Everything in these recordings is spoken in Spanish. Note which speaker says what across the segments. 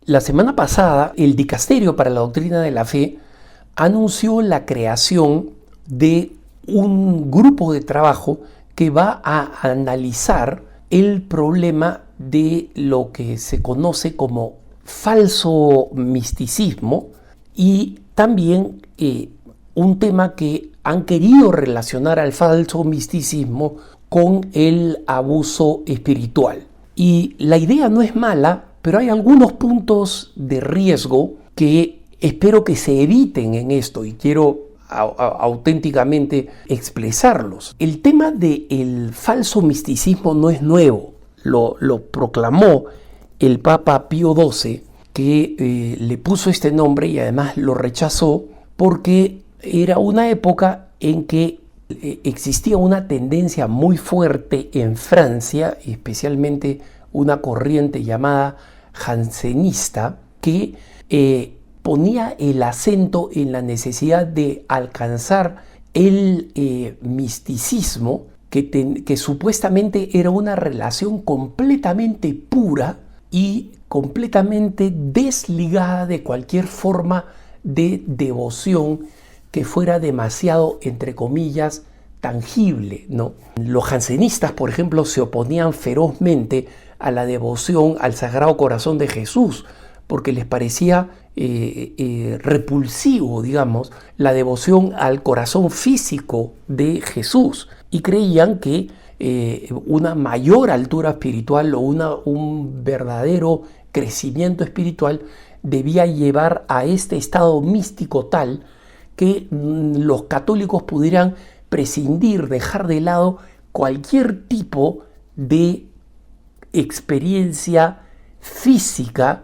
Speaker 1: La semana pasada, el Dicasterio para la Doctrina de la Fe anunció la creación de un grupo de trabajo que va a analizar el problema de lo que se conoce como falso misticismo y también un tema que han querido relacionar al falso misticismo con el abuso espiritual. Y la idea no es mala, pero hay algunos puntos de riesgo que espero que se eviten en esto y quiero auténticamente expresarlos. El tema del falso misticismo no es nuevo, lo proclamó el Papa Pío XII, que le puso este nombre y además lo rechazó porque era una época en que existía una tendencia muy fuerte en Francia, especialmente una corriente llamada jansenista, que ponía el acento en la necesidad de alcanzar el misticismo, que supuestamente era una relación completamente pura y completamente desligada de cualquier forma de devoción que fuera demasiado, entre comillas, tangible, ¿no? Los jansenistas, por ejemplo, se oponían ferozmente a la devoción al Sagrado Corazón de Jesús, porque les parecía repulsivo, digamos, la devoción al corazón físico de Jesús, y creían que una mayor altura espiritual o un verdadero crecimiento espiritual debía llevar a este estado místico tal que los católicos pudieran prescindir, dejar de lado cualquier tipo de experiencia física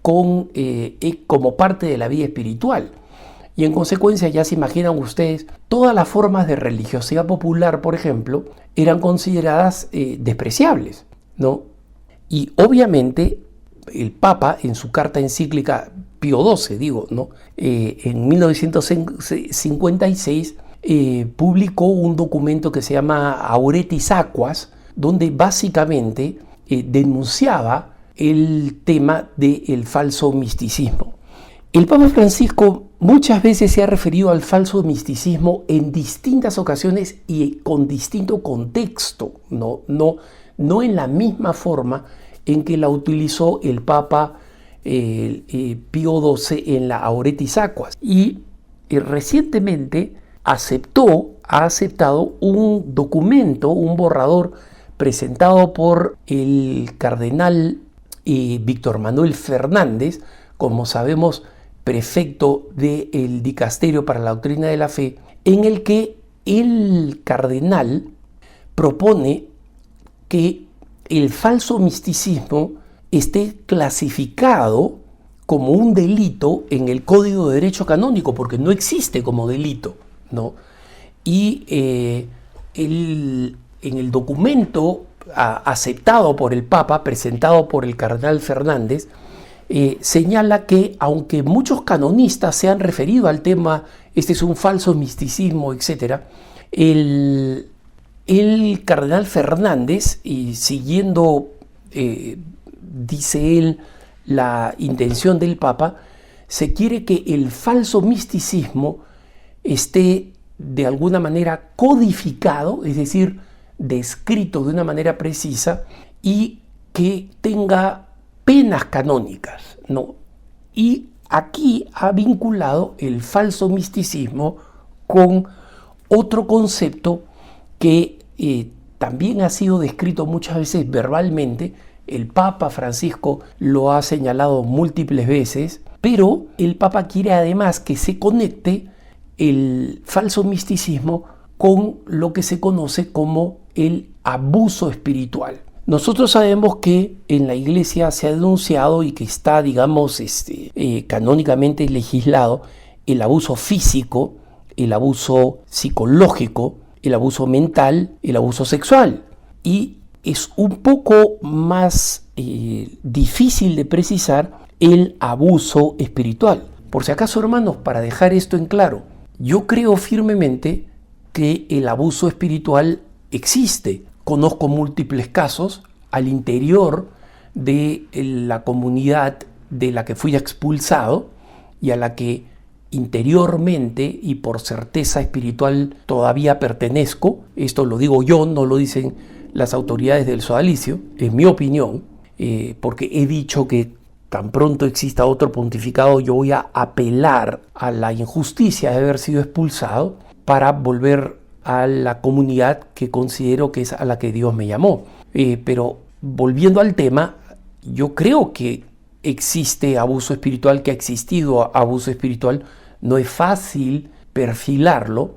Speaker 1: como parte de la vida espiritual. Y en consecuencia, ya se imaginan ustedes, todas las formas de religiosidad popular, por ejemplo, eran consideradas despreciables, ¿no? Y obviamente el Papa, en su carta encíclica Pío XII, ¿no? En 1956 publicó un documento que se llama Auretis Aquas, donde básicamente denunciaba el tema del falso misticismo. El Papa Francisco muchas veces se ha referido al falso misticismo en distintas ocasiones y con distinto contexto, no en la misma forma en que la utilizó el Papa Pío XII en la Auretis Aquas. Y recientemente ha aceptado un documento, un borrador presentado por el cardenal Víctor Manuel Fernández, como sabemos, prefecto del Dicasterio para la Doctrina de la Fe, en el que el cardenal propone que el falso misticismo esté clasificado como un delito en el Código de Derecho Canónico, porque no existe como delito, ¿no? Y en el documento aceptado por el Papa, presentado por el cardenal Fernández, señala que aunque muchos canonistas se han referido al tema, este es un falso misticismo, etc., el cardenal Fernández, y siguiendo, dice él, la intención del Papa, se quiere que el falso misticismo esté de alguna manera codificado, es decir, descrito de una manera precisa y que tenga penas canónicas, ¿no? Y aquí ha vinculado el falso misticismo con otro concepto que también ha sido descrito muchas veces verbalmente. El Papa Francisco lo ha señalado múltiples veces, pero el Papa quiere además que se conecte el falso misticismo con lo que se conoce como el abuso espiritual. Nosotros sabemos que en la Iglesia se ha denunciado y que está, digamos, canónicamente legislado el abuso físico, el abuso psicológico, el abuso mental, el abuso sexual. Y es un poco más difícil de precisar el abuso espiritual. Por si acaso, hermanos, para dejar esto en claro, yo creo firmemente que el abuso espiritual existe. Conozco múltiples casos al interior de la comunidad de la que fui expulsado y a la que interiormente y por certeza espiritual todavía pertenezco. Esto lo digo yo, no lo dicen las autoridades del sodalicio, es mi opinión, porque he dicho que tan pronto exista otro pontificado, yo voy a apelar a la injusticia de haber sido expulsado para volver a la comunidad que considero que es a la que Dios me llamó. Pero volviendo al tema, yo creo que existe abuso espiritual, que ha existido abuso espiritual. No es fácil perfilarlo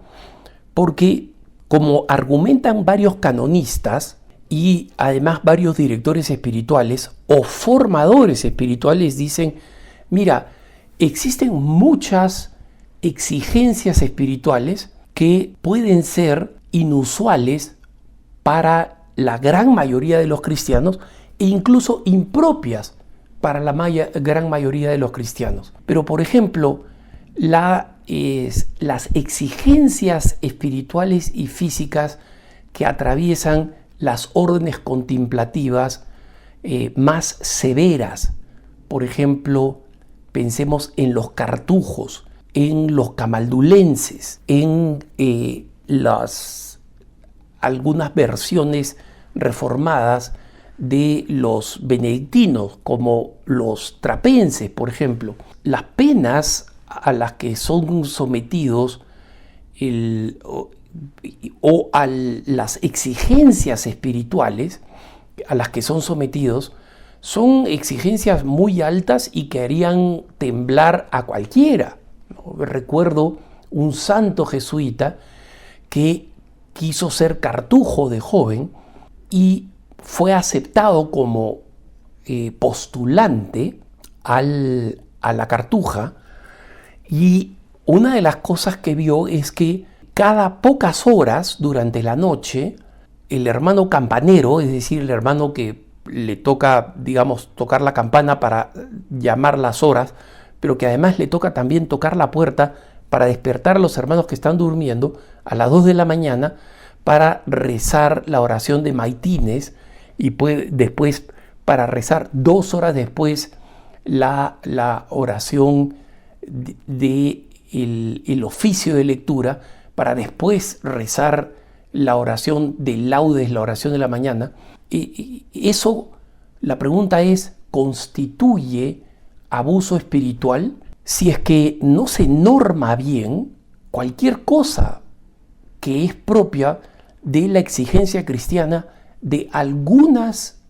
Speaker 1: porque, como argumentan varios canonistas y además varios directores espirituales o formadores espirituales, dicen, mira, existen muchas exigencias espirituales que pueden ser inusuales para la gran mayoría de los cristianos e incluso impropias para la gran mayoría de los cristianos. Pero, por ejemplo, las exigencias espirituales y físicas que atraviesan las órdenes contemplativas más severas. Por ejemplo, pensemos en los cartujos, en los camaldulenses, en algunas versiones reformadas de los benedictinos, como los trapenses, por ejemplo. Las penas a las que son sometidos o a las exigencias espirituales a las que son sometidos son exigencias muy altas y que harían temblar a cualquiera. Recuerdo un santo jesuita que quiso ser cartujo de joven y fue aceptado como postulante a la cartuja, y una de las cosas que vio es que cada pocas horas durante la noche el hermano campanero, es decir, el hermano que le toca, digamos, tocar la campana para llamar las horas, pero que además le toca también tocar la puerta para despertar a los hermanos que están durmiendo a las 2 de la mañana para rezar la oración de maitines, y después para rezar 2 horas después la oración el oficio de lectura, para después rezar la oración de laudes, la oración de la mañana. Eso, la pregunta es, ¿constituye abuso espiritual? Si es que no se norma bien cualquier cosa que es propia de la exigencia cristiana de algunas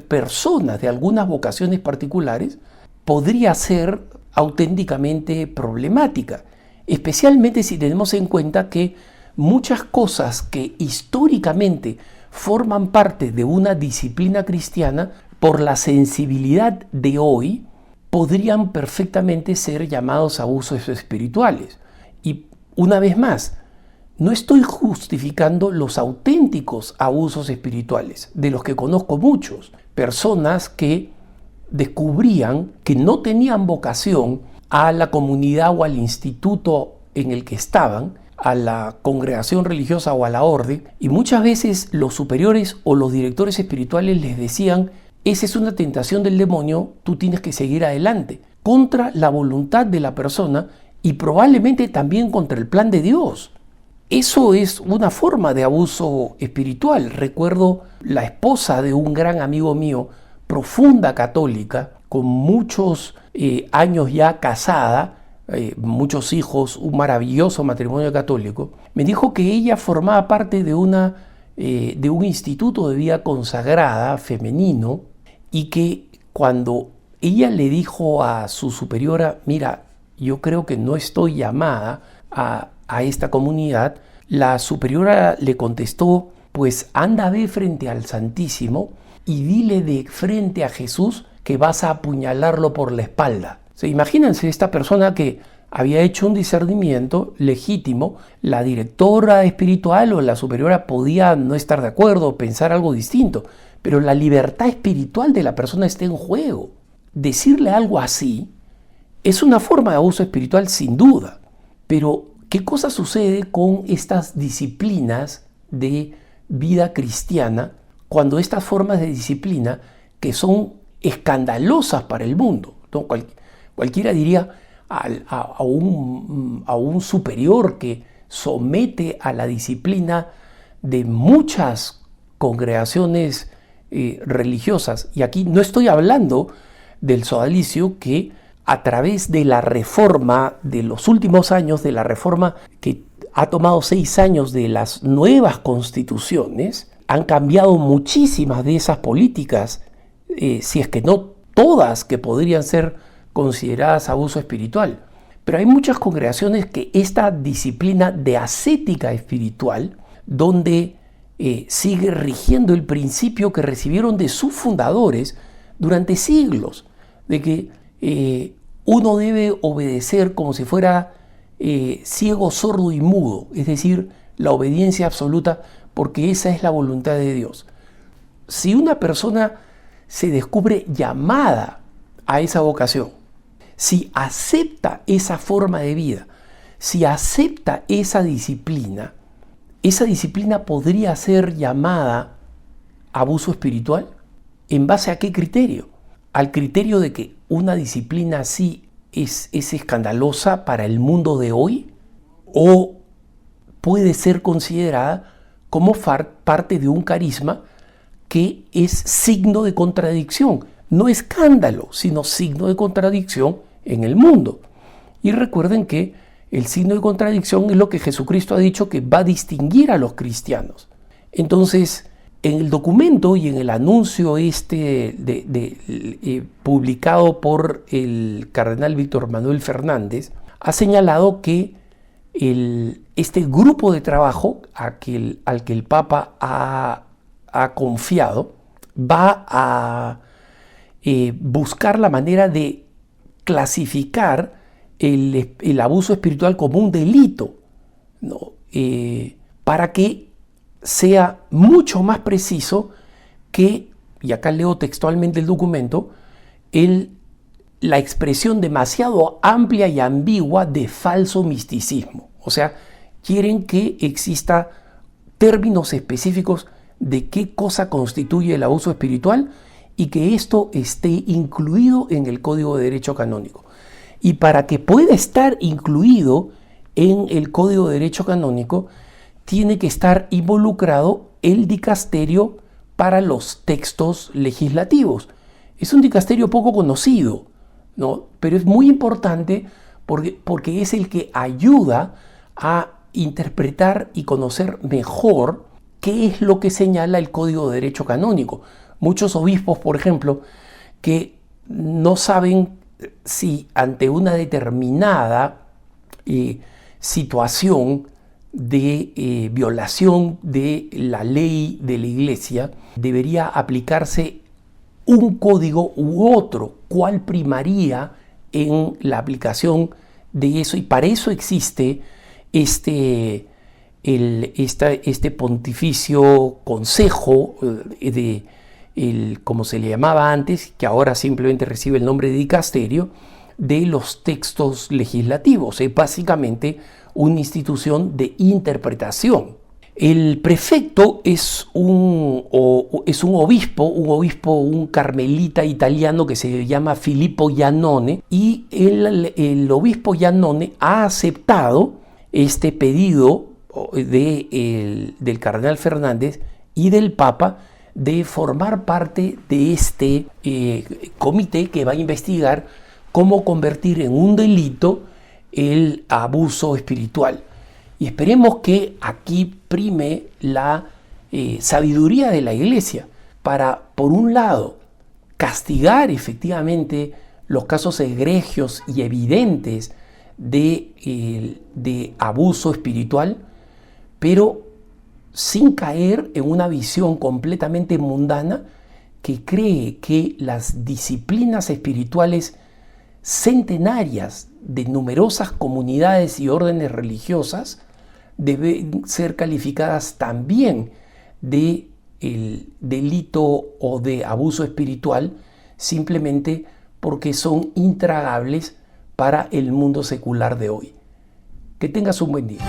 Speaker 1: personas, de algunas vocaciones particulares, podría ser auténticamente problemática, especialmente si tenemos en cuenta que muchas cosas que históricamente forman parte de una disciplina cristiana, por la sensibilidad de hoy, podrían perfectamente ser llamados abusos espirituales. Y una vez más, no estoy justificando los auténticos abusos espirituales, de los que conozco muchos, personas que descubrían que no tenían vocación a la comunidad o al instituto en el que estaban, a la congregación religiosa o a la orden, y muchas veces los superiores o los directores espirituales les decían: esa es una tentación del demonio, tú tienes que seguir adelante, contra la voluntad de la persona y probablemente también contra el plan de Dios. Eso es una forma de abuso espiritual. Recuerdo la esposa de un gran amigo mío, profunda católica, con muchos años ya casada, muchos hijos, un maravilloso matrimonio católico. Me dijo que ella formaba parte de un instituto de vida consagrada femenino, y que cuando ella le dijo a su superiora: mira, yo creo que no estoy llamada a esta comunidad, la superiora le contestó: pues anda, ve frente al Santísimo y dile de frente a Jesús que vas a apuñalarlo por la espalda. Imagínense, esta persona que había hecho un discernimiento legítimo, la directora espiritual o la superiora podía no estar de acuerdo, pensar algo distinto, pero la libertad espiritual de la persona está en juego. Decirle algo así es una forma de abuso espiritual sin duda, pero ¿qué cosa sucede con estas disciplinas de vida cristiana cuando estas formas de disciplina, que son escandalosas para el mundo, ¿no? Cualquiera diría a un superior que somete a la disciplina de muchas congregaciones religiosas. Y aquí no estoy hablando del sodalicio, que a través de la reforma de los últimos años, de la reforma que ha tomado 6 años de las nuevas constituciones, han cambiado muchísimas de esas políticas, si es que no todas, que podrían ser consideradas abuso espiritual. Pero hay muchas congregaciones que esta disciplina de ascética espiritual, donde sigue rigiendo el principio que recibieron de sus fundadores durante siglos, de que uno debe obedecer como si fuera ciego, sordo y mudo, es decir, la obediencia absoluta, porque esa es la voluntad de Dios. Si una persona se descubre llamada a esa vocación, si acepta esa forma de vida, si acepta esa disciplina podría ser llamada abuso espiritual. ¿En base a qué criterio? Al criterio de que una disciplina así es escandalosa para el mundo de hoy, o puede ser considerada como parte de un carisma que es signo de contradicción, no escándalo, sino signo de contradicción en el mundo. Y recuerden que el signo de contradicción es lo que Jesucristo ha dicho que va a distinguir a los cristianos. Entonces, en el documento y en el anuncio publicado por el cardenal Víctor Manuel Fernández, ha señalado que este grupo de trabajo al que el Papa ha confiado va a buscar la manera de clasificar el abuso espiritual como un delito, ¿no? Para que sea mucho más preciso que, y acá leo textualmente el documento, la expresión demasiado amplia y ambigua de falso misticismo. O sea, quieren que exista términos específicos de qué cosa constituye el abuso espiritual y que esto esté incluido en el Código de Derecho Canónico. Y para que pueda estar incluido en el Código de Derecho Canónico, tiene que estar involucrado el dicasterio para los textos legislativos. Es un dicasterio poco conocido, ¿no? Pero es muy importante porque es el que ayuda a interpretar y conocer mejor qué es lo que señala el Código de Derecho Canónico. Muchos obispos, por ejemplo, que no saben si ante una determinada situación de violación de la ley de la Iglesia debería aplicarse un código u otro, cuál primaría en la aplicación de eso, y para eso existe este pontificio consejo como se le llamaba antes, que ahora simplemente recibe el nombre de dicasterio, de los textos legislativos. Es básicamente una institución de interpretación. El prefecto es un obispo, un carmelita italiano que se llama Filippo Iannone, y el obispo Iannone ha aceptado este pedido del cardenal Fernández y del Papa de formar parte de este comité que va a investigar cómo convertir en un delito el abuso espiritual. Y esperemos que aquí prime la sabiduría de la Iglesia para, por un lado, castigar efectivamente los casos egregios y evidentes de abuso espiritual, pero sin caer en una visión completamente mundana que cree que las disciplinas espirituales centenarias de numerosas comunidades y órdenes religiosas deben ser calificadas también de el delito o de abuso espiritual, simplemente porque son intragables para el mundo secular de hoy. Que tengas un buen día.